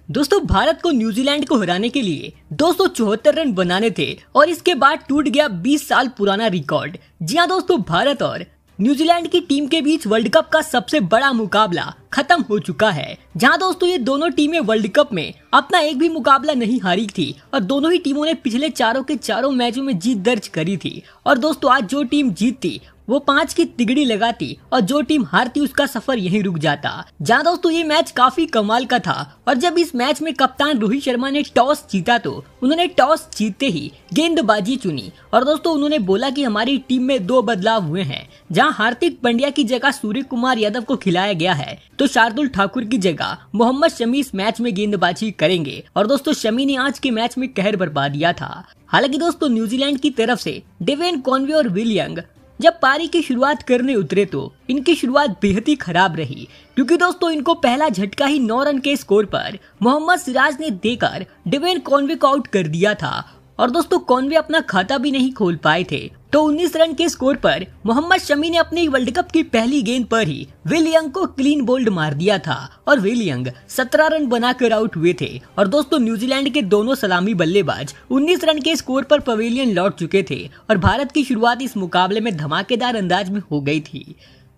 दोस्तों भारत को न्यूजीलैंड को हराने के लिए 274 रन बनाने थे और इसके बाद टूट गया 20 साल पुराना रिकॉर्ड। जी हाँ दोस्तों, भारत और न्यूजीलैंड की टीम के बीच वर्ल्ड कप का सबसे बड़ा मुकाबला खत्म हो चुका है। जहां दोस्तों ये दोनों टीमें वर्ल्ड कप में अपना एक भी मुकाबला नहीं हारी थी और दोनों ही टीमों ने पिछले चारों के चारों मैचों में जीत दर्ज करी थी। और दोस्तों आज जो टीम जीतती वो 5 की तिगड़ी लगाती और जो टीम हारती उसका सफर यहीं रुक जाता। जहां दोस्तों ये मैच काफी कमाल का था और जब इस मैच में कप्तान रोहित शर्मा ने टॉस जीता तो उन्होंने टॉस जीतते ही गेंदबाजी चुनी और दोस्तों उन्होंने बोला कि हमारी टीम में 2 बदलाव हुए हैं। जहां हार्दिक पांड्या की जगह सूर्य कुमार यादव को खिलाया गया है तो शार्दुल ठाकुर की जगह मोहम्मद शमी इस मैच में गेंदबाजी करेंगे। और दोस्तों शमी ने आज के मैच में कहर बरपा दिया था। हालांकि दोस्तों न्यूजीलैंड की तरफ से डेवेन कॉनवे और विल यंग जब पारी की शुरुआत करने उतरे तो इनकी शुरुआत बेहद ही खराब रही, क्योंकि दोस्तों इनको पहला झटका ही 9 रन के स्कोर पर मोहम्मद सिराज ने देकर डेवेन कॉनवे को आउट कर दिया था। और दोस्तों कॉनवे अपना खाता भी नहीं खोल पाए थे तो 19 रन के स्कोर पर मोहम्मद शमी ने अपनी वर्ल्ड कप की पहली गेंद पर ही विल यंग को क्लीन बोल्ड मार दिया था और विल यंग 17 रन बनाकर आउट हुए थे। और दोस्तों न्यूजीलैंड के दोनों सलामी बल्लेबाज 19 रन के स्कोर पर पवेलियन लौट चुके थे और भारत की शुरुआत इस मुकाबले में धमाकेदार अंदाज में हो गई थी।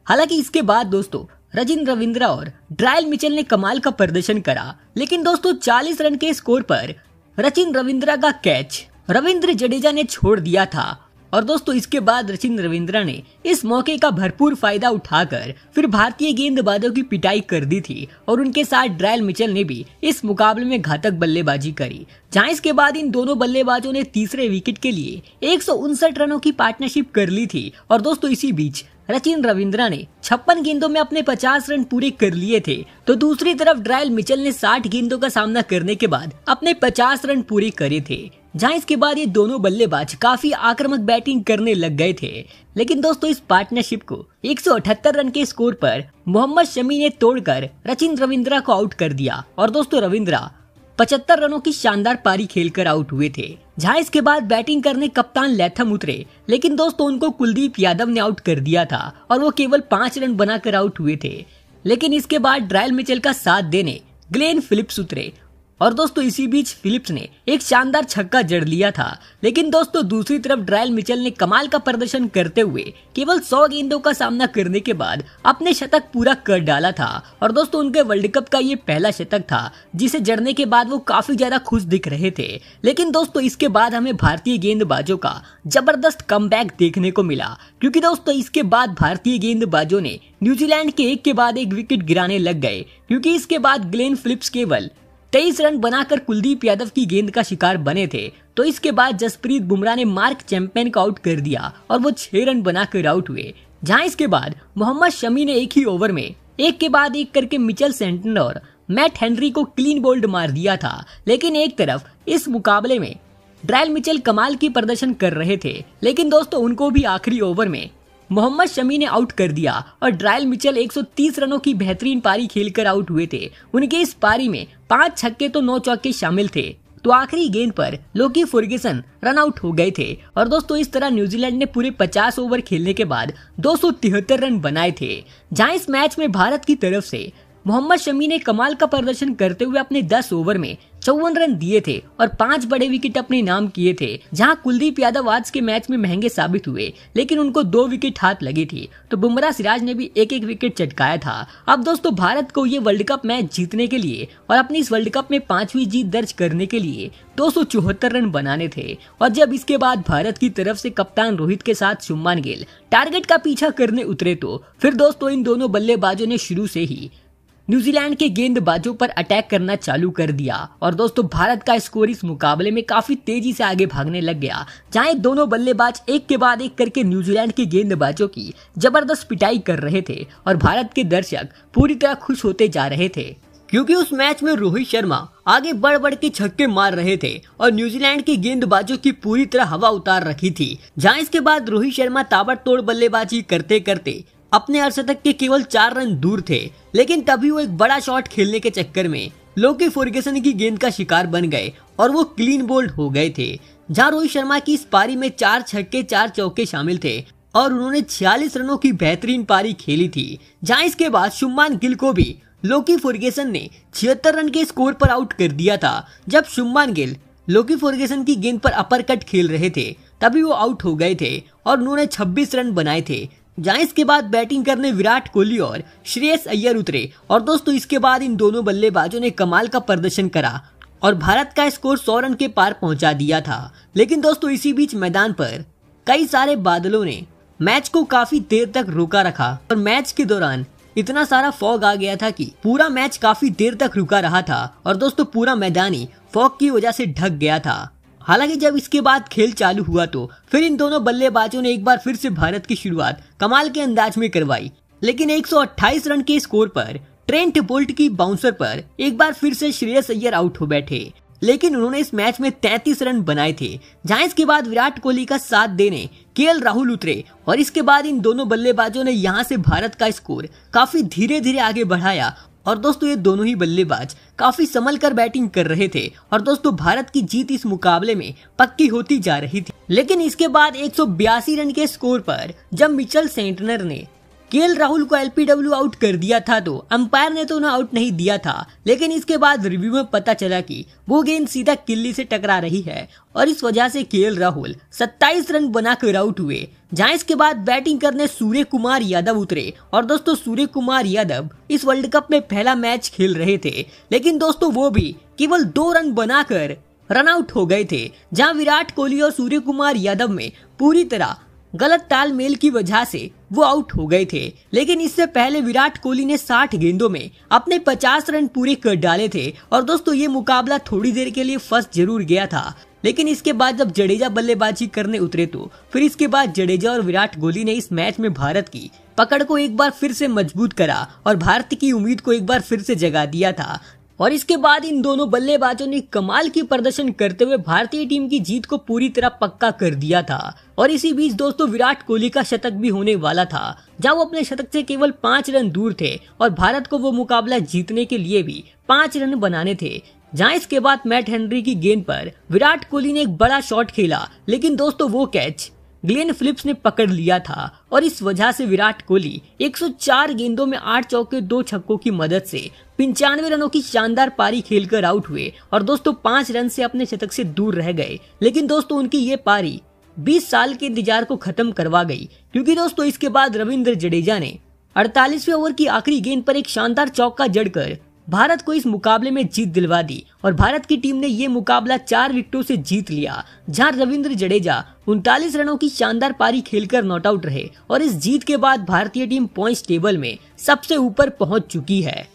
हालांकि इसके बाद दोस्तों रचिन रविंद्रा और ड्रायल मिचेल ने कमाल का प्रदर्शन करा, लेकिन दोस्तों 40 रन के स्कोर पर रचिन रविंद्रा का कैच रविंद्र जडेजा ने छोड़ दिया था। और दोस्तों इसके बाद रचिन रविंद्रा ने इस मौके का भरपूर फायदा उठाकर फिर भारतीय गेंदबाजों की पिटाई कर दी थी और उनके साथ ड्रायल मिचेल ने भी इस मुकाबले में घातक बल्लेबाजी करी। जहां इसके बाद इन दोनों बल्लेबाजों ने तीसरे विकेट के लिए 159 रनों की पार्टनरशिप कर ली थी। और दोस्तों इसी बीच रचिन रविंद्रा ने 56 गेंदों में अपने 50 रन पूरे कर लिए थे तो दूसरी तरफ ड्रायल मिचेल ने 60 गेंदों का सामना करने के बाद अपने 50 रन पूरे करे थे। जहां इसके बाद ये दोनों बल्लेबाज काफी आक्रामक बैटिंग करने लग गए थे, लेकिन दोस्तों इस पार्टनरशिप को 178 रन के स्कोर पर मोहम्मद शमी ने तोड़कर रचिन रविंद्रा को आउट कर दिया। और दोस्तों रविंद्रा 75 रनों की शानदार पारी खेलकर आउट हुए थे। जहां इसके बाद बैटिंग करने कप्तान लैथम उतरे, लेकिन दोस्तों उनको कुलदीप यादव ने आउट कर दिया था और वो केवल 5 रन बनाकर आउट हुए थे। लेकिन इसके बाद ड्रायल मिचेल का साथ देने ग्लेन फिलिप्स उतरे और दोस्तों इसी बीच फिलिप्स ने एक शानदार छक्का जड़ लिया था। लेकिन दोस्तों दूसरी तरफ ड्रायल मिचेल ने कमाल का प्रदर्शन करते हुए केवल 100 गेंदों का सामना करने के बाद अपने शतक पूरा कर डाला था। और दोस्तों उनके वर्ल्ड कप का ये पहला शतक था जिसे जड़ने के बाद वो काफी ज्यादा खुश दिख रहे थे। लेकिन दोस्तों इसके बाद हमें भारतीय गेंदबाजों का जबरदस्त कमबैक देखने को मिला, क्योंकि दोस्तों इसके बाद भारतीय गेंदबाजों ने न्यूजीलैंड के एक के बाद एक विकेट गिराने लग गए, क्योंकि इसके बाद ग्लेन फिलिप्स केवल 23 रन बनाकर कुलदीप यादव की गेंद का शिकार बने थे तो इसके बाद जसप्रीत बुमराह ने मार्क चैंपियन को आउट कर दिया और वो 6 रन बनाकर आउट हुए। जहां इसके बाद मोहम्मद शमी ने एक ही ओवर में एक के बाद एक करके मिचेल सेंटनर और मैट हेनरी को क्लीन बोल्ड मार दिया था। लेकिन एक तरफ इस मुकाबले में ड्रायल मिचेल कमाल की प्रदर्शन कर रहे थे, लेकिन दोस्तों उनको भी आखिरी ओवर में मोहम्मद शमी ने आउट कर दिया और ड्रायल मिचेल 130 रनों की बेहतरीन पारी खेलकर आउट हुए थे। उनके इस पारी में 5 छक्के तो 9 चौके शामिल थे तो आखिरी गेंद पर लोकी फर्ग्यूसन रन आउट हो गए थे। और दोस्तों इस तरह न्यूजीलैंड ने पूरे 50 ओवर खेलने के बाद 273 रन बनाए थे। जहां इस मैच में भारत की तरफ से मोहम्मद शमी ने कमाल का प्रदर्शन करते हुए अपने 10 ओवर में 54 रन दिए थे और 5 बड़े विकेट अपने नाम किए थे। जहां कुलदीप यादव आज के मैच में महंगे साबित हुए, लेकिन उनको 2 विकेट हाथ लगी थी तो बुमराह सिराज ने भी एक विकेट चटकाया था। अब दोस्तों भारत को ये वर्ल्ड कप मैच जीतने के लिए और अपनी इस वर्ल्ड कप में 5वीं जीत दर्ज करने के लिए 274 रन बनाने थे। और जब इसके बाद भारत की तरफ से कप्तान रोहित के साथ शुभमान गिल टारगेट का पीछा करने उतरे तो फिर दोस्तों इन दोनों बल्लेबाजों ने शुरू से ही न्यूजीलैंड के गेंदबाजों पर अटैक करना चालू कर दिया। और दोस्तों भारत का स्कोर इस मुकाबले में काफी तेजी से आगे भागने लग गया, जहां दोनों बल्लेबाज एक के बाद एक करके न्यूजीलैंड के गेंदबाजों की जबरदस्त पिटाई कर रहे थे और भारत के दर्शक पूरी तरह खुश होते जा रहे थे, क्योंकि उस मैच में रोहित शर्मा आगे बढ़ बढ़ के छक्के मार रहे थे और न्यूजीलैंड के गेंदबाजों की पूरी तरह हवा उतार रखी थी। जहां इसके बाद रोहित शर्मा ताबड़तोड़ बल्लेबाजी करते करते अपने अर्धशतक के केवल 4 रन दूर थे, लेकिन तभी वो एक बड़ा शॉट खेलने के चक्कर में लोकी फर्ग्यूसन की गेंद का शिकार बन गए और वो क्लीन बोल्ड हो गए थे। जहां रोहित शर्मा की इस पारी में 4 छक्के 4 चौके शामिल थे और उन्होंने 46 रनों की बेहतरीन पारी खेली थी। जहां इसके बाद शुभमान गिल को भी लोकी फर्ग्यूसन ने 76 रन के स्कोर पर आउट कर दिया था। जब शुभमान गिल लोकी फर्ग्यूसन की गेंद पर अपरकट खेल रहे थे तभी वो आउट हो गए थे और उन्होंने 26 रन बनाए थे। जहां इसके बाद बैटिंग करने विराट कोहली और श्रेयस अय्यर उतरे और दोस्तों इसके बाद इन दोनों बल्लेबाजों ने कमाल का प्रदर्शन करा और भारत का स्कोर 100 रन के पार पहुंचा दिया था। लेकिन दोस्तों इसी बीच मैदान पर कई सारे बादलों ने मैच को काफी देर तक रोका रखा और मैच के दौरान इतना सारा फॉग आ गया था कि पूरा मैच काफी देर तक रुका रहा था और दोस्तों पूरा मैदान ही फॉग की वजह से ढक गया था। हालांकि जब इसके बाद खेल चालू हुआ तो फिर इन दोनों बल्लेबाजों ने एक बार फिर से भारत की शुरुआत कमाल के अंदाज में करवाई। लेकिन 128 रन के स्कोर पर ट्रेंट बोल्ट की बाउंसर पर एक बार फिर से श्रेयस अय्यर आउट हो बैठे। लेकिन उन्होंने इस मैच में 33 रन बनाए थे। जहां इसके बाद विराट कोहली का साथ देने केएल राहुल उतरे और इसके बाद इन दोनों बल्लेबाजों ने यहां से भारत का स्कोर काफी धीरे धीरे आगे बढ़ाया और दोस्तों ये दोनों ही बल्लेबाज काफी संभल कर बैटिंग कर रहे थे और दोस्तों भारत की जीत इस मुकाबले में पक्की होती जा रही थी। लेकिन इसके बाद 182 रन के स्कोर पर जब मिचेल सेंटनर ने केएल राहुल को एलपीडब्ल्यू आउट कर दिया था तो अंपायर ने तो उन्हें आउट नहीं दिया था। लेकिन इसके बाद रिव्यू में पता चला कि वो गेंद सीधा किल्ली से टकरा रही है और इस वजह से केएल राहुल 27 रन बनाकर आउट हुए। जहां इसके बाद बैटिंग करने सूर्य कुमार यादव उतरे और दोस्तों सूर्य कुमार यादव इस वर्ल्ड कप में पहला मैच खेल रहे थे। लेकिन दोस्तों वो भी केवल 2 रन बनाकर रन आउट हो गए थे। जहां विराट कोहली और सूर्य कुमार यादव में पूरी तरह गलत तालमेल की वजह से वो आउट हो गए थे। लेकिन इससे पहले विराट कोहली ने 60 गेंदों में अपने 50 रन पूरे कर डाले थे और दोस्तों ये मुकाबला थोड़ी देर के लिए फंस जरूर गया था। लेकिन इसके बाद जब जडेजा बल्लेबाजी करने उतरे तो फिर इसके बाद जडेजा और विराट कोहली ने इस मैच में भारत की पकड़ को एक बार फिर से मजबूत करा और भारत की उम्मीद को एक बार फिर से जगा दिया था। और इसके बाद इन दोनों बल्लेबाजों ने कमाल की प्रदर्शन करते हुए भारतीय टीम की जीत को पूरी तरह पक्का कर दिया था। और इसी बीच दोस्तों विराट कोहली का शतक भी होने वाला था जहां वो अपने शतक से केवल 5 रन दूर थे और भारत को वो मुकाबला जीतने के लिए भी 5 रन बनाने थे। जहां इसके बाद मैट हेनरी की गेंद पर विराट कोहली ने एक बड़ा शॉट खेला लेकिन दोस्तों वो कैच ग्लेन फिलिप्स ने पकड़ लिया था और इस वजह से विराट कोहली 104 गेंदों में 8 चौके 2 छक्कों की मदद से 95 रनों की शानदार पारी खेलकर आउट हुए और दोस्तों 5 रन से अपने शतक से दूर रह गए। लेकिन दोस्तों उनकी ये पारी 20 साल के इंतजार को खत्म करवा गई क्योंकि दोस्तों इसके बाद रविंद्र जडेजा ने 48वें ओवर की आखिरी गेंद पर एक शानदार चौका जड़कर भारत को इस मुकाबले में जीत दिलवा दी और भारत की टीम ने ये मुकाबला 4 विकेटों से जीत लिया। जहां रविंद्र जडेजा 39 रनों की शानदार पारी खेलकर नॉट आउट रहे और इस जीत के बाद भारतीय टीम पॉइंट्स टेबल में सबसे ऊपर पहुंच चुकी है।